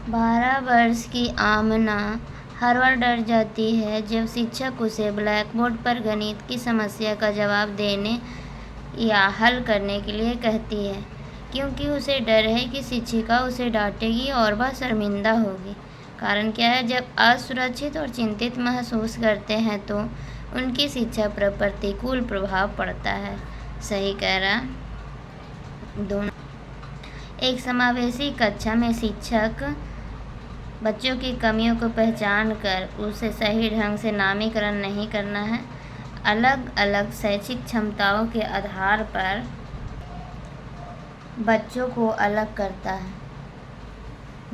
12 वर्ष की आमना हर बार डर जाती है जब शिक्षक उसे ब्लैकबोर्ड पर गणित की समस्या का जवाब देने या हल करने के लिए कहती है, क्योंकि उसे डर है कि शिक्षिका उसे डांटेगी और वह शर्मिंदा होगी। कारण क्या है? जब असुरक्षित और चिंतित महसूस करते हैं तो उनकी शिक्षा पर प्रतिकूल प्रभाव पड़ता है। सही कह रहा दोनों। एक समावेशी कक्षा में शिक्षक बच्चों की कमियों को पहचान कर उसे सही ढंग से नामीकरण नहीं करना है। अलग अलग शैक्षिक क्षमताओं के आधार पर बच्चों को अलग करता है,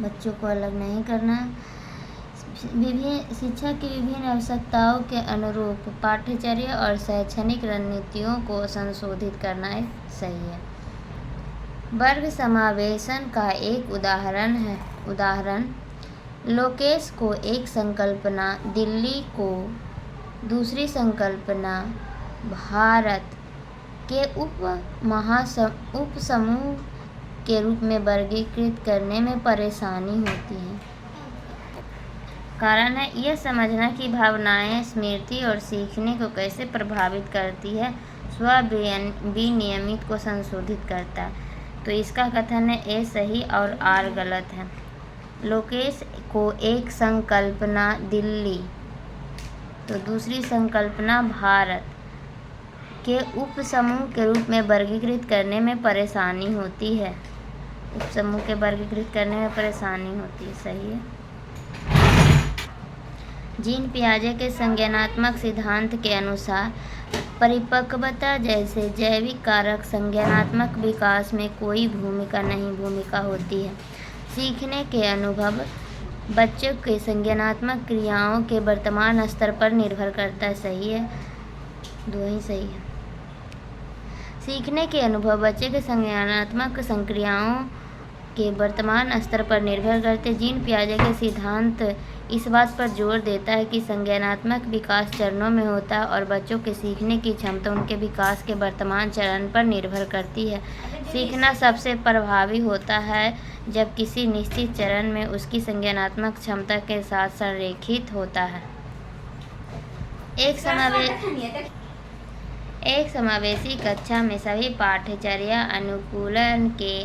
बच्चों को अलग नहीं करना। शिक्षा की विभिन्न आवश्यकताओं के अनुरूप पाठ्यचर्या और शैक्षणिक रणनीतियों को संशोधित करना सही है। वर्ग समावेशन का एक उदाहरण लोकेश को एक संकल्पना, दिल्ली को दूसरी संकल्पना, भारत के उपसमूह के रूप में वर्गीकृत करने में परेशानी होती है। कारण है यह समझना कि भावनाएं स्मृति और सीखने को कैसे प्रभावित करती है, स्व विनियमित को संशोधित करता है। तो इसका कथन है ए सही और आर गलत है। लोकेश को एक संकल्पना दिल्ली तो दूसरी संकल्पना भारत के उपसमूह के रूप में वर्गीकृत करने में परेशानी होती है। उपसमूह के वर्गीकृत करने में परेशानी होती है। सही है। जीन पियाजे के संज्ञानात्मक सिद्धांत के अनुसार परिपक्वता जैसे जैविक कारक संज्ञानात्मक विकास में कोई भूमिका होती है। सीखने के अनुभव बच्चों के संज्ञानात्मक क्रियाओं के वर्तमान स्तर पर निर्भर करता है। सही है, दो ही सही है। सीखने के अनुभव बच्चे के संज्ञानात्मक क्रियाओं के वर्तमान स्तर पर निर्भर करते। जीन पियाजे के सिद्धांत इस बात पर जोर देता है कि संज्ञानात्मक विकास चरणों में होता है और बच्चों के सीखने की क्षमता उनके विकास के वर्तमान चरण पर निर्भर करती है। सीखना सबसे प्रभावी होता है जब किसी निश्चित चरण में उसकी संज्ञानात्मक क्षमता के साथ संरेखित होता है। एक समावेशी कक्षा में सभी पाठ्यचर्या अनुकूलन के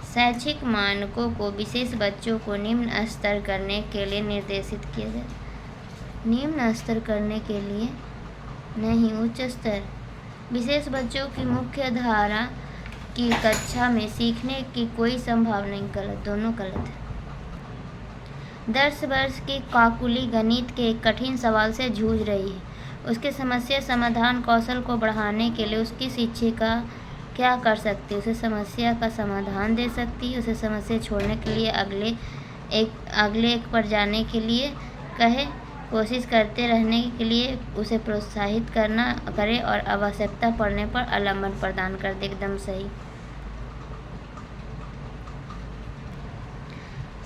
शैक्षिक मानकों को विशेष बच्चों को निम्न स्तर करने के लिए निर्देशित किया जाए। निम्न स्तर करने के लिए नहीं, उच्च स्तर। विशेष बच्चों की मुख्य धारा की कक्षा में सीखने की कोई संभावना नहीं। गलत, दोनों गलत है। 10 वर्ष की काकुली गणित के एक कठिन सवाल से जूझ रही है। उसके समस्या समाधान कौशल को बढ़ाने के लिए उसकी शिक्षिका क्या कर सकती है? उसे समस्या का समाधान दे सकती है, उसे समस्या छोड़ने के लिए अगले एक पर जाने के लिए कहे, कोशिश करते रहने के लिए उसे प्रोत्साहित करे और आवश्यकता पड़ने पर आलम्बन प्रदान कर दे। एकदम सही।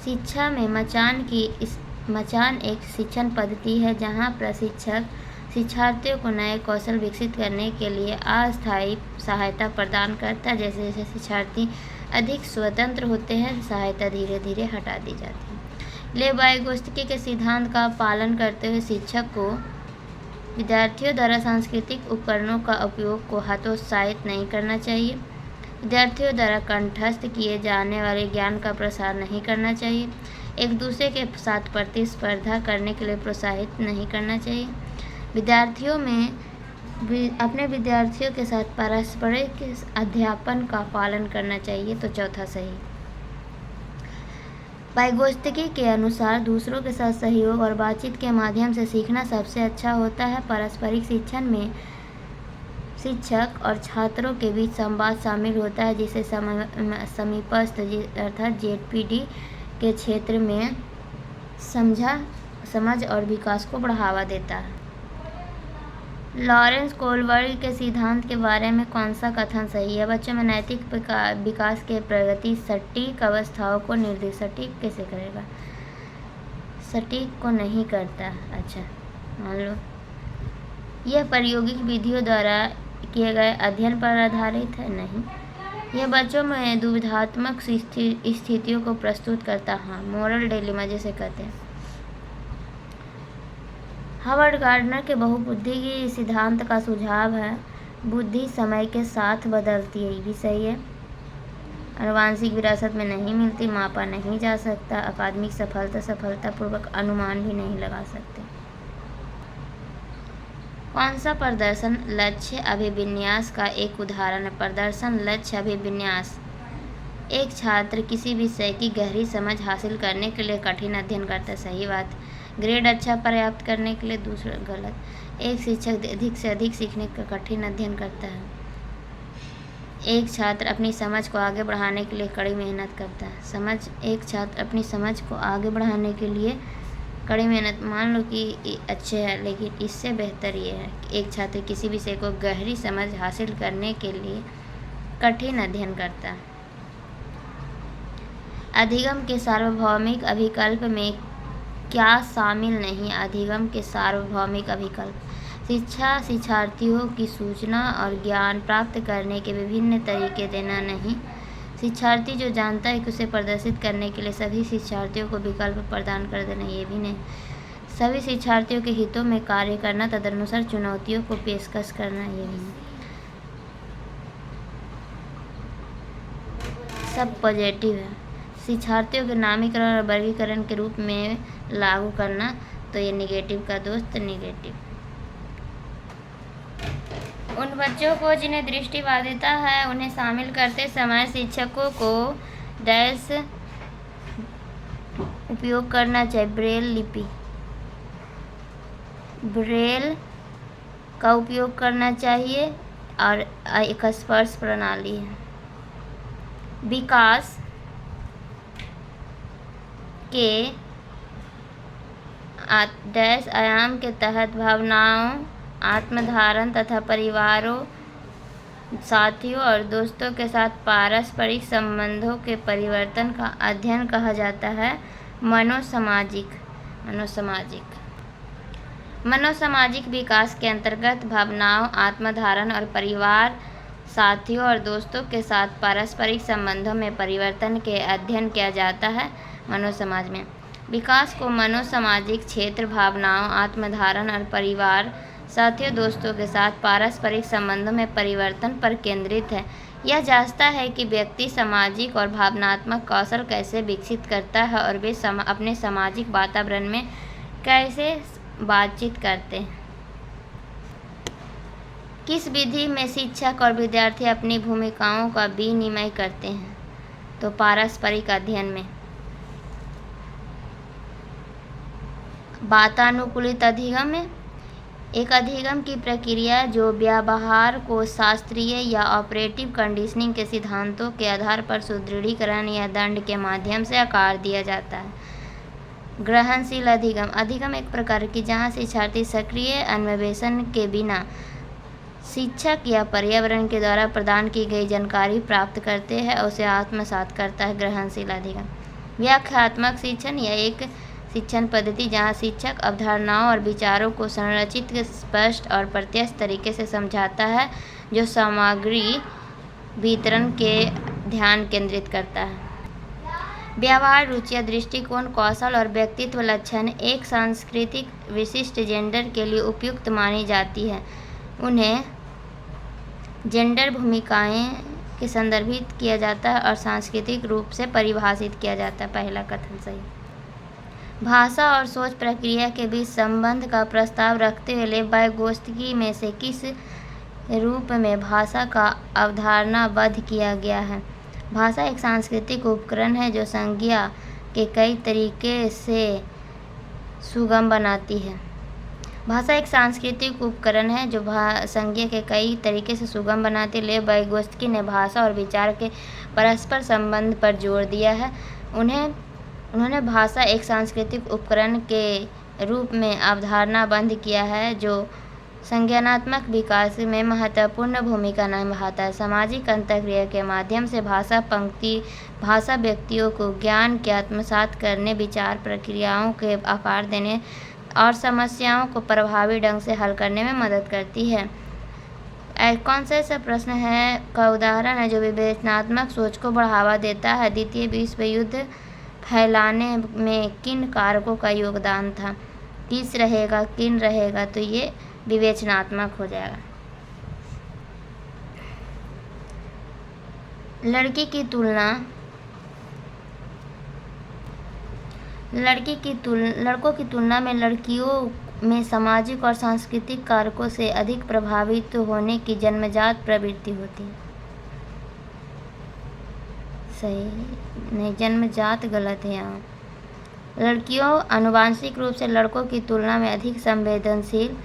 शिक्षा में मचान एक शिक्षण पद्धति है जहाँ प्रशिक्षक शिक्षार्थियों को नए कौशल विकसित करने के लिए अस्थायी सहायता प्रदान करता है। जैसे जैसे शिक्षार्थी अधिक स्वतंत्र होते हैं, सहायता धीरे धीरे हटा दी जाती है। लेव-वाइगोत्स्की के सिद्धांत का पालन करते हुए शिक्षक को विद्यार्थियों द्वारा सांस्कृतिक उपकरणों का उपयोग को हतोत्साहित नहीं करना चाहिए। विद्यार्थियों द्वारा कंठस्थ किए जाने वाले ज्ञान का प्रसार नहीं करना चाहिए। एक दूसरे के साथ प्रतिस्पर्धा करने के लिए प्रोत्साहित नहीं करना चाहिए। विद्यार्थियों में अपने विद्यार्थियों के साथ पारस्परिक अध्यापन का पालन करना चाहिए। तो चौथा सही। वाइगोत्स्की के अनुसार दूसरों के साथ सहयोग और बातचीत के माध्यम से सीखना सबसे अच्छा होता है। पारस्परिक शिक्षण में शिक्षक और छात्रों के बीच संवाद शामिल होता है, जिसे समीपस्थ अर्थात ZPD के क्षेत्र में समझ और विकास को बढ़ावा देता है। लॉरेंस कोलबर्ग के सिद्धांत के बारे में कौन सा कथन सही है? बच्चों में नैतिक विकास के प्रगति सटीक अवस्थाओं को निर्देशित सटीक कैसे करेगा? सटीक को नहीं करता। अच्छा, मान लो यह प्रायोगिक विधियों द्वारा किए गए अध्ययन पर आधारित है। नहीं, यह बच्चों में दुविधात्मक स्थितियों को प्रस्तुत करता है, मोरल डिलेमा जिसे कहते हैं। हावर्ड गार्डनर के बहुबुद्धि की सिद्धांत का सुझाव है, बुद्धि समय के साथ बदलती है, ये भी सही है। आनुवांशिक विरासत में नहीं मिलती, मापा नहीं जा सकता, अकादमिक सफलतापूर्वक अनुमान भी नहीं लगा सकते। कौन सा प्रदर्शन लक्ष्य अभिविन्यास का एक उदाहरण है? प्रदर्शन लक्ष्य अभिविन्यास। एक छात्र किसी विषय की गहरी समझ हासिल करने के लिए कठिन अध्ययन करता है, सही बात। ग्रेड अच्छा प्राप्त करने के लिए, दूसरा गलत। एक शिक्षक अधिक से अधिक सीखने का कठिन अध्ययन करता है। एक छात्र अपनी समझ को आगे बढ़ाने के लिए कड़ी मेहनत करता है। एक छात्र अपनी समझ को आगे बढ़ाने के लिए कड़ी मेहनत, मान लो कि अच्छे है, लेकिन इससे बेहतर ये है कि एक छात्र किसी विषय को गहरी समझ हासिल करने के लिए कठिन अध्ययन करता है। अधिगम के सार्वभौमिक अभिकल्प में क्या शामिल नहीं? अधिगम के सार्वभौमिक अभिकल्प: शिक्षा शिक्षार्थियों की सूचना और ज्ञान प्राप्त करने के विभिन्न तरीके देना नहीं। शिक्षार्थी जो जानता है कि उसे प्रदर्शित करने के लिए सभी शिक्षार्थियों को विकल्प प्रदान कर देना, ये भी नहीं। सभी शिक्षार्थियों के हितों में कार्य करना, तदनुसार चुनौतियों को पेशकश करना, ये भी नहीं। सब पॉजिटिव है। शिक्षार्थियों के नामीकरण और वर्गीकरण के रूप में लागू करना, तो ये निगेटिव का दोस्त निगेटिव। उन बच्चों को जिन्हें दृष्टिबाधिता है, उन्हें शामिल करते समय शिक्षकों को डैश उपयोग करना चाहिए। ब्रेल लिपि, ब्रेल का उपयोग करना चाहिए और एक स्पर्श प्रणाली है। विकास के डैश आयाम के तहत भावनाओं, आत्मधारण तथा परिवारों, साथियों और दोस्तों के साथ पारस्परिक संबंधों के परिवर्तन का अध्ययन कहा जाता है मनोसामाजिक। मनोसामाजिक विकास के अंतर्गत भावनाओं, आत्मधारण और परिवार, साथियों और दोस्तों के साथ पारस्परिक संबंधों में परिवर्तन के अध्ययन किया जाता है मनोसमाज में। विकास को मनोसामाजिक क्षेत्र भावनाओं, आत्मधारण और परिवार, साथियों, दोस्तों के साथ पारस्परिक संबंधों में परिवर्तन पर केंद्रित है। यह जांचता है कि व्यक्ति सामाजिक और भावनात्मक कौशल कैसे विकसित करता है और वे अपने सामाजिक वातावरण में कैसे बातचीत करते हैं। किस विधि में शिक्षक और विद्यार्थी अपनी भूमिकाओं का विनिमय करते हैं? तो पारस्परिक अध्ययन में। वातानुकूलित अधिगम में एक अधिगम की प्रक्रिया जो व्यवहार को शास्त्रीय या ऑपरेटिव कंडीशनिंग के सिद्धांतों के आधार पर सुदृढ़ीकरण या दंड के माध्यम से आकार दिया जाता है। ग्रहणशील अधिगम, अधिगम एक प्रकार की जहां शिक्षार्थी सक्रिय अन्वेषण के बिना शिक्षक या पर्यावरण के द्वारा प्रदान की गई जानकारी प्राप्त करते हैं और उसे आत्मसात करता है। ग्रहणशील अधिगम व्याख्यात्मक शिक्षण या एक शिक्षण पद्धति जहां शिक्षक अवधारणाओं और विचारों को संरचित, स्पष्ट और प्रत्यक्ष तरीके से समझाता है, जो सामग्री वितरण के ध्यान केंद्रित करता है। व्यवहार रुचियाँ, दृष्टिकोण, कौशल और व्यक्तित्व लक्षण एक सांस्कृतिक विशिष्ट जेंडर के लिए उपयुक्त मानी जाती है। उन्हें जेंडर भूमिकाएं के संदर्भित किया जाता है और सांस्कृतिक रूप से परिभाषित किया जाता है। पहला कथन सही। भाषा और सोच प्रक्रिया के बीच संबंध का प्रस्ताव रखते हुए वाइगोत्स्की में से किस रूप में भाषा का अवधारणाबद्ध किया गया है? भाषा एक सांस्कृतिक उपकरण है जो संज्ञा के कई तरीके से सुगम बनाती है। भाषा एक सांस्कृतिक उपकरण है जो संज्ञा के कई तरीके से सुगम बनाती है। वाइगोत्स्की ने भाषा और विचार के परस्पर संबंध पर जोर दिया है। उन्होंने भाषा एक सांस्कृतिक उपकरण के रूप में अवधारणाबद्ध किया है जो संज्ञानात्मक विकास में महत्वपूर्ण भूमिका निभाता है। सामाजिक अंतःक्रिया के माध्यम से भाषा व्यक्तियों को ज्ञान के आत्मसात करने, विचार प्रक्रियाओं के आकार देने और समस्याओं को प्रभावी ढंग से हल करने में मदद करती है। कौन सा ऐसा प्रश्न है का उदाहरण है जो विवेचनात्मक सोच को बढ़ावा देता है? द्वितीय विश्व युद्ध फैलाने में किन कारकों का योगदान था? किस रहेगा, किन रहेगा? तो ये विवेचनात्मक हो जाएगा। लड़कों की तुलना में लड़कियों में सामाजिक और सांस्कृतिक कारकों से अधिक प्रभावित होने की जन्मजात प्रवृत्ति होती है। सही नहीं, जन्मजात गलत है यहाँ। लड़कियों आनुवांशिक रूप से लड़कों की तुलना में अधिक संवेदनशील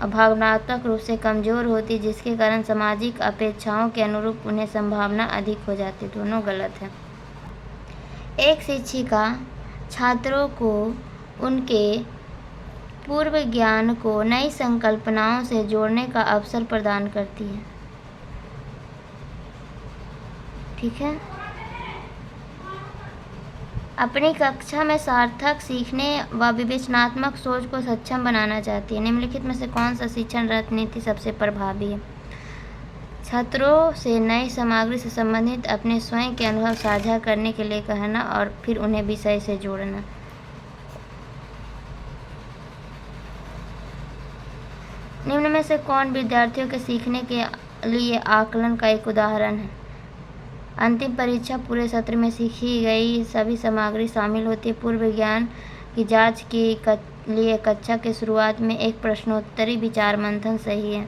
और भावनात्मक रूप से कमज़ोर होती, जिसके कारण सामाजिक अपेक्षाओं के अनुरूप उन्हें संभावना अधिक हो जाती। दोनों गलत है। एक शिक्षिका छात्रों को उनके पूर्व ज्ञान को नई संकल्पनाओं से जोड़ने का अवसर प्रदान करती है। ठीक है। अपनी कक्षा में सार्थक सीखने व विवेचनात्मक सोच को सक्षम बनाना चाहती है। निम्नलिखित में से कौन सा शिक्षण रणनीति सबसे प्रभावी है? छात्रों से नई सामग्री से संबंधित अपने स्वयं के अनुभव साझा करने के लिए कहना और फिर उन्हें विषय से जोड़ना। निम्न में से कौन विद्यार्थियों के सीखने के लिए आकलन का एक उदाहरण है? अंतिम परीक्षा पूरे सत्र में सीखी गई सभी सामग्री शामिल होती है। पूर्व ज्ञान की जांच के लिए कक्षा के शुरुआत में एक प्रश्नोत्तरी विचार मंथन सही है।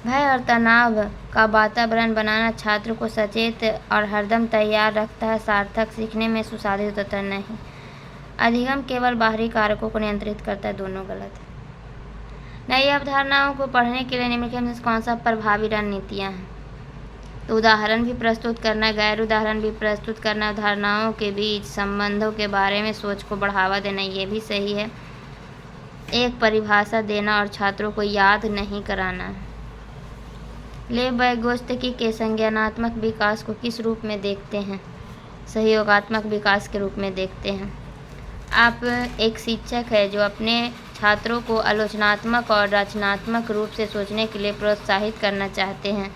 भय और तनाव का वातावरण बनाना छात्र को सचेत और हरदम तैयार रखता है, सार्थक सीखने में सुसाधित होता नहीं। अधिगम केवल बाहरी कारकों को नियंत्रित करता है। दोनों गलत है। नई अवधारणाओं को पढ़ने के लिए निम्नलिखित में से कौन सा प्रभावी रणनीतियाँ हैं? तो उदाहरण भी प्रस्तुत करना, गैर उदाहरण भी प्रस्तुत करना, अवधारणाओं के बीच संबंधों के बारे में सोच को बढ़ावा देना, ये भी सही है। एक परिभाषा देना और छात्रों को याद नहीं कराना। लेव वाइगोत्स्की के संज्ञानात्मक विकास को किस रूप में देखते हैं? सहयोगात्मक विकास के रूप में देखते हैं। आप एक शिक्षक है जो अपने छात्रों को आलोचनात्मक और रचनात्मक रूप से सोचने के लिए प्रोत्साहित करना चाहते हैं।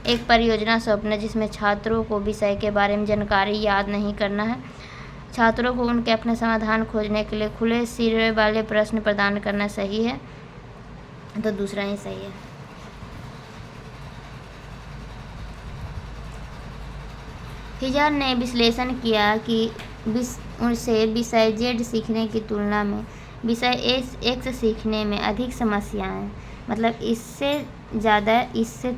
एक परियोजना सौंपना जिसमें छात्रों को विषय के बारे में जानकारी याद नहीं करना है। छात्रों को उनके अपने समाधान खोजने के लिए खुले सिरे वाले प्रश्न प्रदान करना सही है। तो दूसरा ही सही है। हिजर ने विश्लेषण किया कि उनसे विषय जेड सीखने की तुलना में विषय एक्स सीखने में अधिक समस्याएं, मतलब इससे ज़्यादा इससे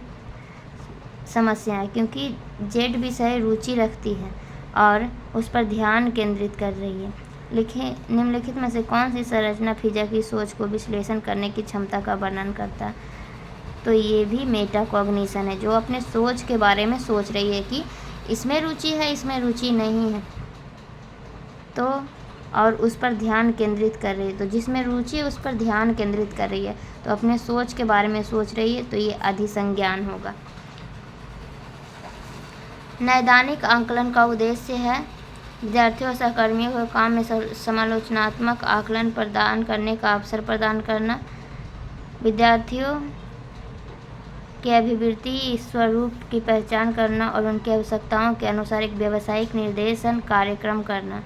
समस्याएं, क्योंकि जेड विषय रुचि रखती है और उस पर ध्यान केंद्रित कर रही है। लिखें, निम्नलिखित में से कौन सी संरचना फिजा की सोच को विश्लेषण करने की क्षमता का वर्णन करता है? तो ये भी मेटाकॉग्निशन है, जो अपने सोच के बारे में सोच रही है कि इसमें रुचि है, इसमें रुचि नहीं है, तो और उस पर ध्यान केंद्रित कर रही है। तो जिसमें रुचि है उस पर ध्यान केंद्रित कर रही है, तो अपने सोच के बारे में सोच रही है, तो ये अधिसंज्ञान होगा। नैदानिक आकलन का उद्देश्य है विद्यार्थियों और सहकर्मियों को काम में समालोचनात्मक आकलन प्रदान करने का अवसर प्रदान करना, विद्यार्थियों के अभिवृत्ति स्वरूप की पहचान करना और उनकी आवश्यकताओं के अनुसार एक व्यावसायिक निर्देशन कार्यक्रम करना,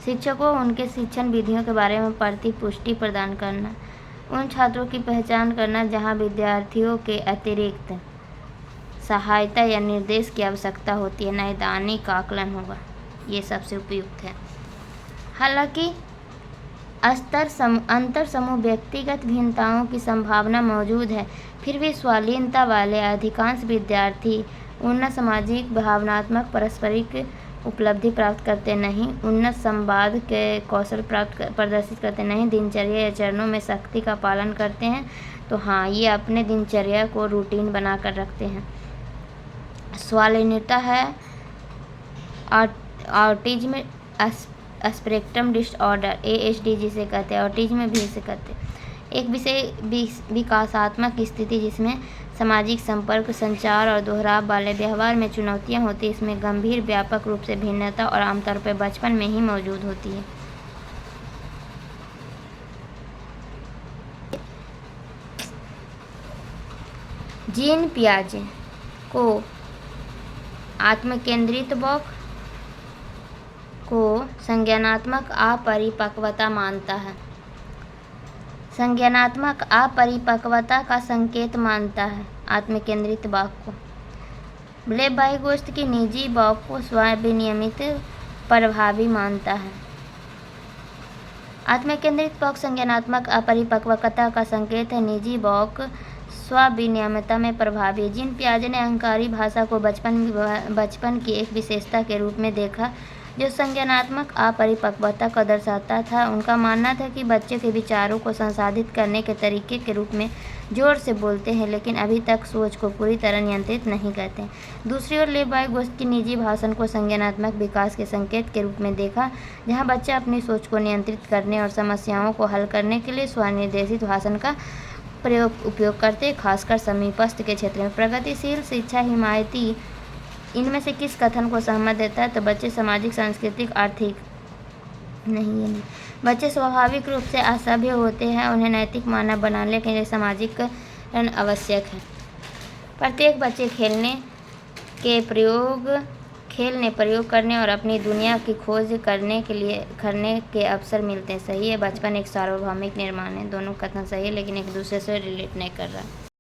शिक्षकों को उनके शिक्षण विधियों के बारे में प्रतिपुष्टि प्रदान करना, उन छात्रों की पहचान करना जहां विद्यार्थियों के अतिरिक्त सहायता या निर्देश की आवश्यकता होती है। नैदानिक आकलन होगा, ये सबसे उपयुक्त है। हालांकि अंतर समूह व्यक्तिगत भिन्नताओं की संभावना मौजूद है, फिर भी स्वालीनता वाले अधिकांश विद्यार्थी उन्नत सामाजिक भावनात्मक पारस्परिक उपलब्धि प्राप्त करते नहीं, उन्नत संवाद के कौशल प्रदर्शित करते नहीं, दिनचर्या या चरणों में सख्ती का पालन करते हैं। तो हाँ, ये अपने दिनचर्या को रूटीन बनाकर रखते हैं। स्वालीनता है ऑटिज्म स्पेक्ट्रम डिसऑर्डर ASD जिसे कहते हैं, ऑटिज्म भी इसे कहते हैं, एक विकासात्मक स्थिति जिसमें सामाजिक संपर्क, संचार और दोहराव वाले व्यवहार में चुनौतियां होती हैं। इसमें गंभीर व्यापक रूप से भिन्नता और आमतौर पर बचपन में ही मौजूद होती है। जीन पियाजे को आत्मकेंद्रित बौक को संज्ञानात्मक अपरिपक्वता मानता है, संज्ञानात्मक अपरिपक्वता का संकेत मानता है आत्मकेंद्रित बौक को। लेव-वाई-गोत्स की निजी बौक को स्व-विनियमित प्रभावी मानता है। आत्मकेंद्रित बौक संज्ञानात्मक अपरिपक्वता का संकेत है, निजी बौक स्व-विनियमितता में प्रभावी। जीन पियाजे ने अहंकारी भाषा को बचपन की एक विशेषता के रूप में देखा जो संज्ञानात्मक अपरिपक्वता को दर्शाता था। उनका मानना था कि बच्चे के विचारों को संसाधित करने के तरीके के रूप में जोर से बोलते हैं, लेकिन अभी तक सोच को पूरी तरह नियंत्रित नहीं करते। दूसरी ओर लेव-वाई-गोत्स की निजी भाषण को संज्ञानात्मक विकास के संकेत के रूप में देखा, जहां बच्चा अपनी सोच को नियंत्रित करने और समस्याओं को हल करने के लिए स्वनिर्देशित भाषण का उपयोग करते, खासकर समीपस्थ के क्षेत्र में। प्रगतिशील शिक्षा हिमायती इनमें से किस कथन को सहमत देता है? तो बच्चे सामाजिक, सांस्कृतिक, आर्थिक नहीं। बच्चे स्वाभाविक रूप से असभ्य होते हैं, उन्हें नैतिक मानव बनाने के लिए सामाजिकरण आवश्यक है। प्रत्येक बच्चे प्रयोग करने और अपनी दुनिया की खोज करने के अवसर मिलते हैं। सही है, बचपन एक सार्वभौमिक निर्माण है। दोनों कथन सही है, लेकिन एक दूसरे से रिलेट नहीं कर रहा।